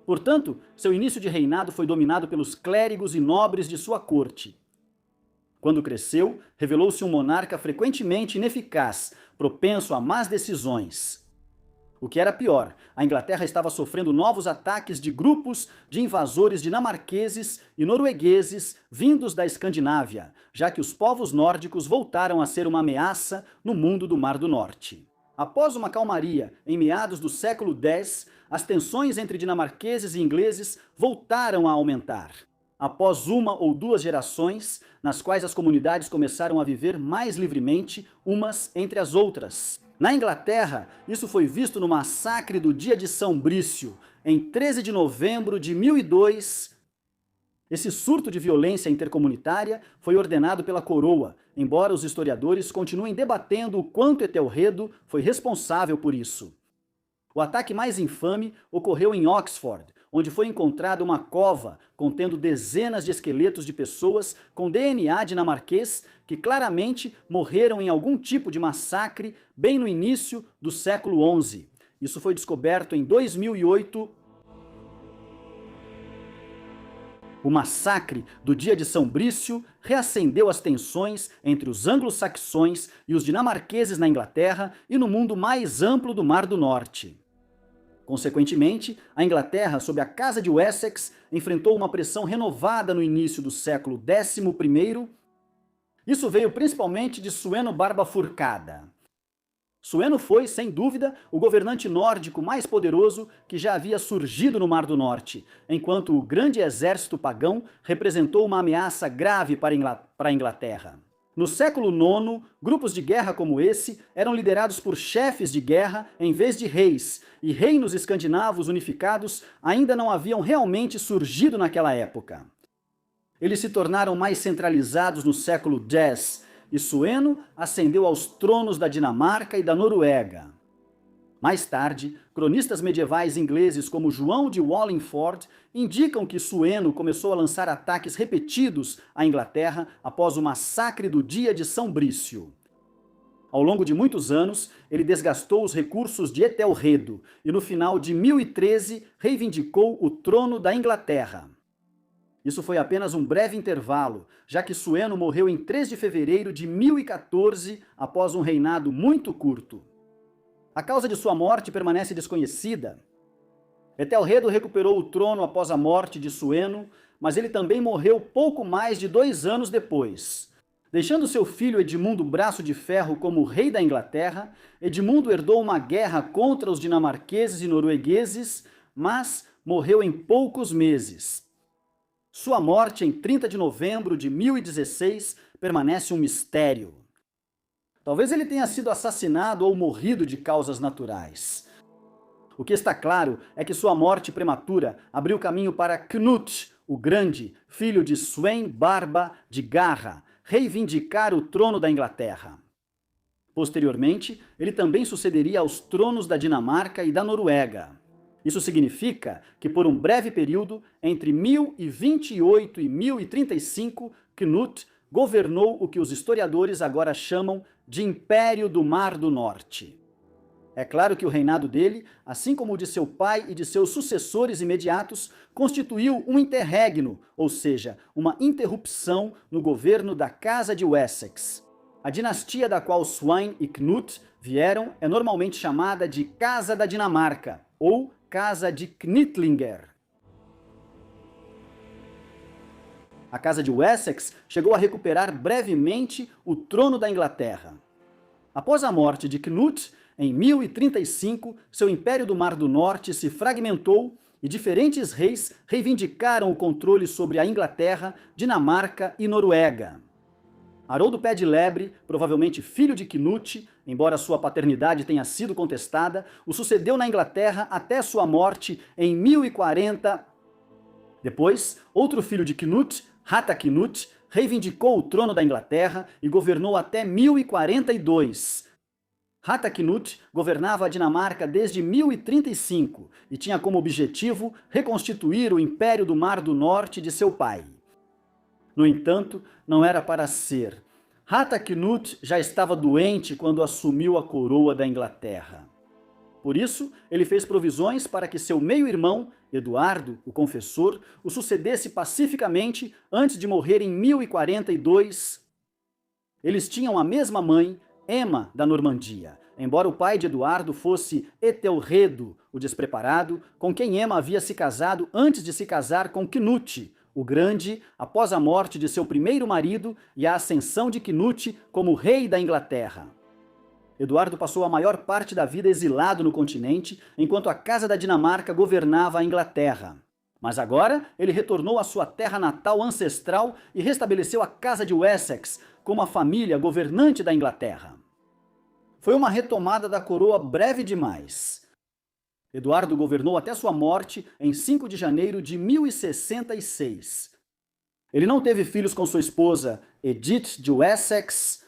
Portanto, seu início de reinado foi dominado pelos clérigos e nobres de sua corte. Quando cresceu, revelou-se um monarca frequentemente ineficaz, propenso a más decisões. O que era pior, a Inglaterra estava sofrendo novos ataques de grupos de invasores dinamarqueses e noruegueses vindos da Escandinávia, já que os povos nórdicos voltaram a ser uma ameaça no mundo do Mar do Norte. Após uma calmaria em meados do século X, as tensões entre dinamarqueses e ingleses voltaram a aumentar. Após uma ou 2 gerações, nas quais as comunidades começaram a viver mais livremente umas entre as outras. Na Inglaterra, isso foi visto no massacre do Dia de São Brício, em 13 de novembro de 1002. Esse surto de violência intercomunitária foi ordenado pela coroa, embora os historiadores continuem debatendo o quanto Ethelredo foi responsável por isso. O ataque mais infame ocorreu em Oxford, onde foi encontrada uma cova contendo dezenas de esqueletos de pessoas com DNA dinamarquês que claramente morreram em algum tipo de massacre bem no início do século XI. Isso foi descoberto em 2008. O massacre do Dia de São Brício reacendeu as tensões entre os anglo-saxões e os dinamarqueses na Inglaterra e no mundo mais amplo do Mar do Norte. Consequentemente, a Inglaterra, sob a Casa de Wessex, enfrentou uma pressão renovada no início do século XI. Isso veio principalmente de Sueno Barba Furcada. Sueno foi, sem dúvida, o governante nórdico mais poderoso que já havia surgido no Mar do Norte, enquanto o grande exército pagão representou uma ameaça grave para a Inglaterra. No século IX, grupos de guerra como esse eram liderados por chefes de guerra em vez de reis, e reinos escandinavos unificados ainda não haviam realmente surgido naquela época. Eles se tornaram mais centralizados no século X, e Sueno ascendeu aos tronos da Dinamarca e da Noruega. Mais tarde, cronistas medievais ingleses como João de Wallingford indicam que Sueno começou a lançar ataques repetidos à Inglaterra após o massacre do Dia de São Brício. Ao longo de muitos anos, ele desgastou os recursos de Ethelredo e no final de 1013 reivindicou o trono da Inglaterra. Isso foi apenas um breve intervalo, já que Sueno morreu em 3 de fevereiro de 1014 após um reinado muito curto. A causa de sua morte permanece desconhecida. Ethelredo recuperou o trono após a morte de Sueno, mas ele também morreu pouco mais de 2 anos depois. Deixando seu filho Edmundo Braço de Ferro como rei da Inglaterra, Edmundo herdou uma guerra contra os dinamarqueses e noruegueses, mas morreu em poucos meses. Sua morte em 30 de novembro de 1016 permanece um mistério. Talvez ele tenha sido assassinado ou morrido de causas naturais. O que está claro é que sua morte prematura abriu caminho para Cnut, o Grande, filho de Sweyn Barba de Garra, reivindicar o trono da Inglaterra. Posteriormente, ele também sucederia aos tronos da Dinamarca e da Noruega. Isso significa que por um breve período, entre 1028 e 1035, Knut governou o que os historiadores agora chamam de Império do Mar do Norte. É claro que o reinado dele, assim como o de seu pai e de seus sucessores imediatos, constituiu um interregno, ou seja, uma interrupção no governo da Casa de Wessex. A dinastia da qual Sweyn e Knut vieram é normalmente chamada de Casa da Dinamarca, ou Casa de Knitlinger. A Casa de Wessex chegou a recuperar brevemente o trono da Inglaterra. Após a morte de Knut, em 1035, seu Império do Mar do Norte se fragmentou e diferentes reis reivindicaram o controle sobre a Inglaterra, Dinamarca e Noruega. Haroldo Pé de Lebre, provavelmente filho de Knut, embora sua paternidade tenha sido contestada, o sucedeu na Inglaterra até sua morte em 1040. Depois, outro filho de Knut, Hata-Knut, reivindicou o trono da Inglaterra e governou até 1042. Hata-Knut governava a Dinamarca desde 1035 e tinha como objetivo reconstituir o Império do Mar do Norte de seu pai. No entanto, não era para ser. Hata-Knut já estava doente quando assumiu a coroa da Inglaterra. Por isso, ele fez provisões para que seu meio-irmão, Eduardo, o Confessor, o sucedesse pacificamente antes de morrer em 1042. Eles tinham a mesma mãe, Emma da Normandia, embora o pai de Eduardo fosse Etelredo, o despreparado, com quem Emma havia se casado antes de se casar com Knut, o Grande, após a morte de seu primeiro marido e a ascensão de Knut como rei da Inglaterra. Eduardo passou a maior parte da vida exilado no continente, enquanto a Casa da Dinamarca governava a Inglaterra. Mas agora ele retornou à sua terra natal ancestral e restabeleceu a Casa de Wessex como a família governante da Inglaterra. Foi uma retomada da coroa breve demais. Eduardo governou até sua morte em 5 de janeiro de 1066. Ele não teve filhos com sua esposa Edith de Wessex,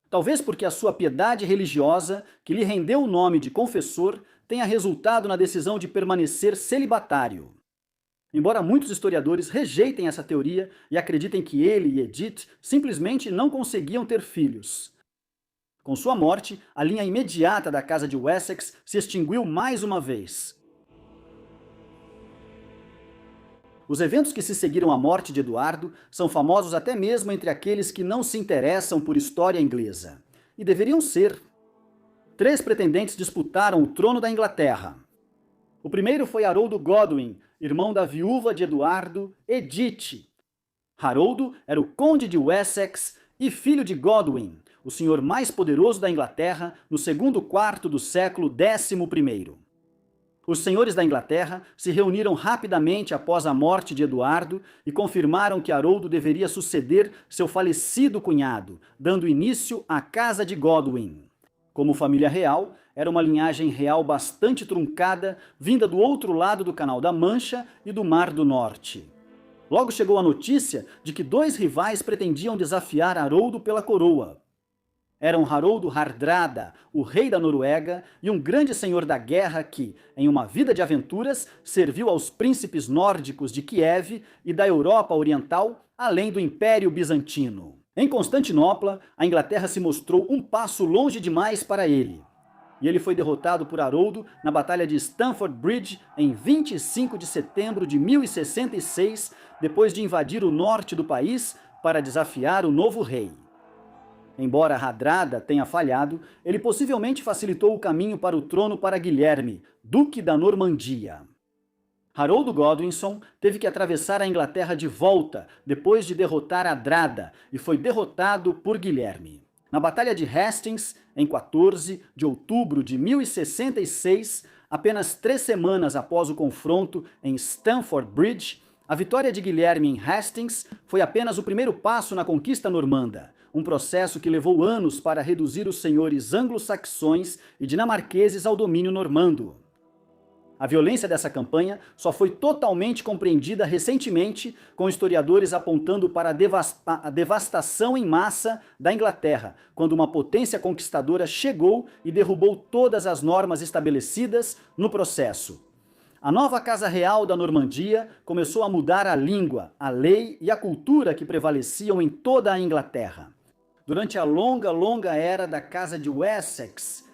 talvez porque a sua piedade religiosa, que lhe rendeu o nome de confessor, tenha resultado na decisão de permanecer celibatário. Embora muitos historiadores rejeitem essa teoria e acreditem que ele e Edith simplesmente não conseguiam ter filhos. Com sua morte, a linha imediata da Casa de Wessex se extinguiu mais uma vez. Os eventos que se seguiram à morte de Eduardo são famosos até mesmo entre aqueles que não se interessam por história inglesa. E deveriam ser. 3 pretendentes disputaram o trono da Inglaterra. O primeiro foi Haroldo Godwin, irmão da viúva de Eduardo, Edith. Haroldo era o conde de Wessex e filho de Godwin, o senhor mais poderoso da Inglaterra no segundo quarto do século XI. Os senhores da Inglaterra se reuniram rapidamente após a morte de Eduardo e confirmaram que Haroldo deveria suceder seu falecido cunhado, dando início à Casa de Godwin. Como família real, era uma linhagem real bastante truncada, vinda do outro lado do Canal da Mancha e do Mar do Norte. Logo chegou a notícia de que 2 rivais pretendiam desafiar Haroldo pela coroa. Eram Haroldo Hardrada, o rei da Noruega, e um grande senhor da guerra que, em uma vida de aventuras, serviu aos príncipes nórdicos de Kiev e da Europa Oriental, além do Império Bizantino. Em Constantinopla, a Inglaterra se mostrou um passo longe demais para ele. E ele foi derrotado por Haroldo na Batalha de Stamford Bridge em 25 de setembro de 1066, depois de invadir o norte do país para desafiar o novo rei. Embora Hardrada tenha falhado, ele possivelmente facilitou o caminho para o trono para Guilherme, duque da Normandia. Haroldo Godwinson teve que atravessar a Inglaterra de volta depois de derrotar Hardrada e foi derrotado por Guilherme. Na Batalha de Hastings, em 14 de outubro de 1066, apenas 3 semanas após o confronto em Stamford Bridge, a vitória de Guilherme em Hastings foi apenas o primeiro passo na conquista normanda, um processo que levou anos para reduzir os senhores anglo-saxões e dinamarqueses ao domínio normando. A violência dessa campanha só foi totalmente compreendida recentemente, com historiadores apontando para a devastação em massa da Inglaterra, quando uma potência conquistadora chegou e derrubou todas as normas estabelecidas no processo. A nova Casa Real da Normandia começou a mudar a língua, a lei e a cultura que prevaleciam em toda a Inglaterra. Durante a longa era da Casa de Wessex,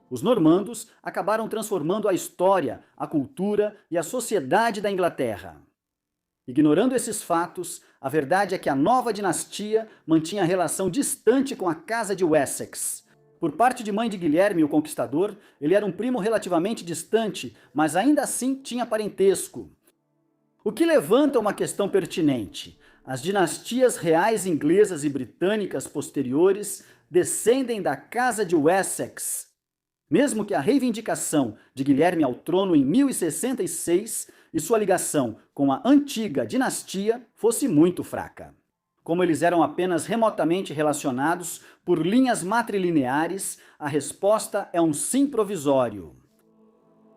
os normandos acabaram transformando a história, a cultura e a sociedade da Inglaterra. Ignorando esses fatos, a verdade é que a nova dinastia mantinha relação distante com a Casa de Wessex. Por parte de mãe de Guilherme o Conquistador, ele era um primo relativamente distante, mas ainda assim tinha parentesco. O que levanta uma questão pertinente. As dinastias reais inglesas e britânicas posteriores descendem da Casa de Wessex. Mesmo que a reivindicação de Guilherme ao trono em 1066 e sua ligação com a antiga dinastia fosse muito fraca. Como eles eram apenas remotamente relacionados por linhas matrilineares, a resposta é um sim provisório.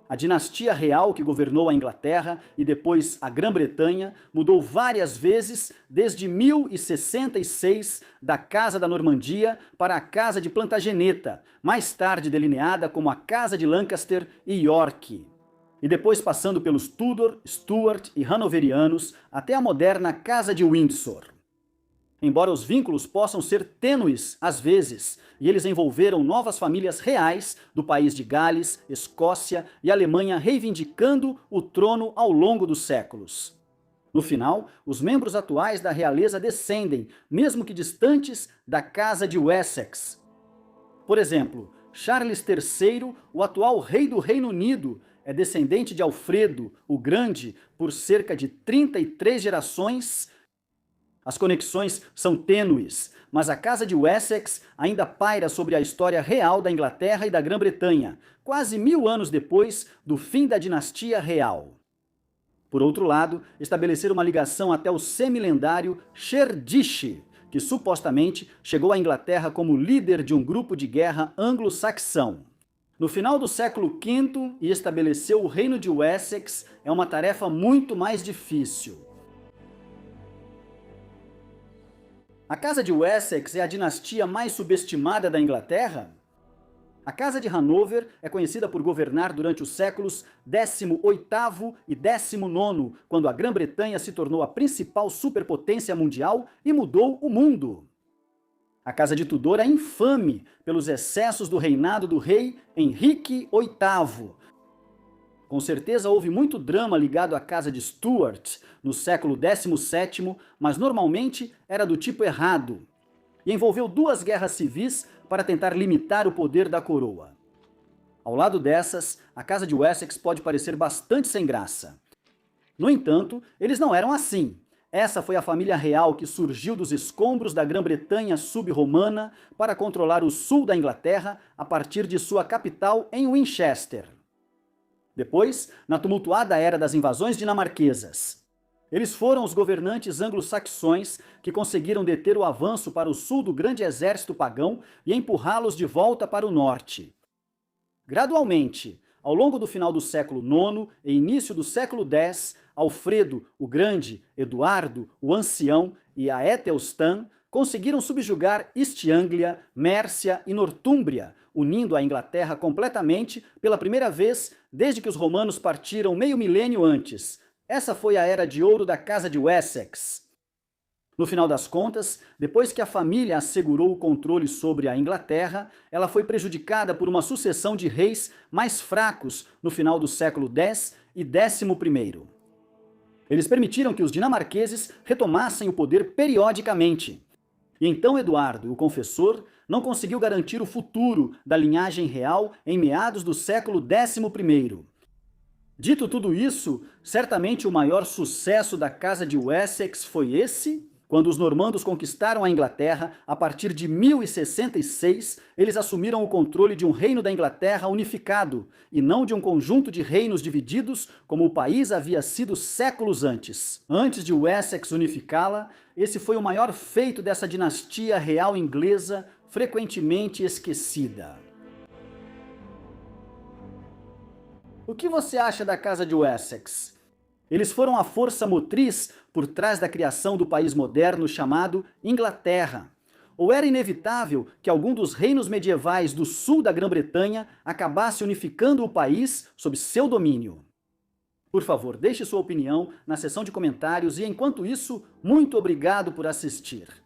A dinastia real que governou a Inglaterra e depois a Grã-Bretanha mudou várias vezes desde 1066 da Casa da Normandia para a Casa de Plantageneta, mais tarde delineada como a Casa de Lancaster e York. E depois passando pelos Tudor, Stuart e Hanoverianos até a moderna Casa de Windsor. Embora os vínculos possam ser tênues às vezes, e eles envolveram novas famílias reais do país de Gales, Escócia e Alemanha reivindicando o trono ao longo dos séculos. No final, os membros atuais da realeza descendem, mesmo que distantes, da Casa de Wessex. Por exemplo, Charles III, o atual rei do Reino Unido, é descendente de Alfredo, o Grande, por cerca de 33 gerações. As conexões são tênues, mas a Casa de Wessex ainda paira sobre a história real da Inglaterra e da Grã-Bretanha, quase 1000 anos depois do fim da dinastia real. Por outro lado, estabeleceram uma ligação até o semi-lendário Sherdish, que supostamente chegou à Inglaterra como líder de um grupo de guerra anglo-saxão. No final do século V, e estabeleceu o Reino de Wessex é uma tarefa muito mais difícil. A Casa de Wessex é a dinastia mais subestimada da Inglaterra? A Casa de Hanover é conhecida por governar durante os séculos XVIII e XIX, quando a Grã-Bretanha se tornou a principal superpotência mundial e mudou o mundo. A Casa de Tudor é infame pelos excessos do reinado do rei Henrique VIII. Com certeza houve muito drama ligado à Casa de Stuart no século XVII, mas normalmente era do tipo errado, e envolveu 2 guerras civis para tentar limitar o poder da coroa. Ao lado dessas, a Casa de Wessex pode parecer bastante sem graça. No entanto, eles não eram assim. Essa foi a família real que surgiu dos escombros da Grã-Bretanha sub-romana para controlar o sul da Inglaterra a partir de sua capital em Winchester. Depois, na tumultuada era das invasões dinamarquesas. Eles foram os governantes anglo-saxões que conseguiram deter o avanço para o sul do grande exército pagão e empurrá-los de volta para o norte. Gradualmente, ao longo do final do século IX e início do século X, Alfredo o Grande, Eduardo o Ancião e a Aethelstan conseguiram subjugar East Anglia, Mércia e Nortúmbria, unindo a Inglaterra completamente pela primeira vez desde que os romanos partiram meio milênio antes. Essa foi a era de ouro da Casa de Wessex. No final das contas, depois que a família assegurou o controle sobre a Inglaterra, ela foi prejudicada por uma sucessão de reis mais fracos no final do século X e XI. Eles permitiram que os dinamarqueses retomassem o poder periodicamente. E então Eduardo, o Confessor, não conseguiu garantir o futuro da linhagem real em meados do século XI. Dito tudo isso, certamente o maior sucesso da Casa de Wessex foi esse. Quando os normandos conquistaram a Inglaterra, a partir de 1066, eles assumiram o controle de um reino da Inglaterra unificado, e não de um conjunto de reinos divididos, como o país havia sido séculos antes. Antes de Wessex unificá-la, esse foi o maior feito dessa dinastia real inglesa, frequentemente esquecida. O que você acha da Casa de Wessex? Eles foram a força motriz por trás da criação do país moderno chamado Inglaterra. Ou era inevitável que algum dos reinos medievais do sul da Grã-Bretanha acabasse unificando o país sob seu domínio? Por favor, deixe sua opinião na seção de comentários e, enquanto isso, muito obrigado por assistir.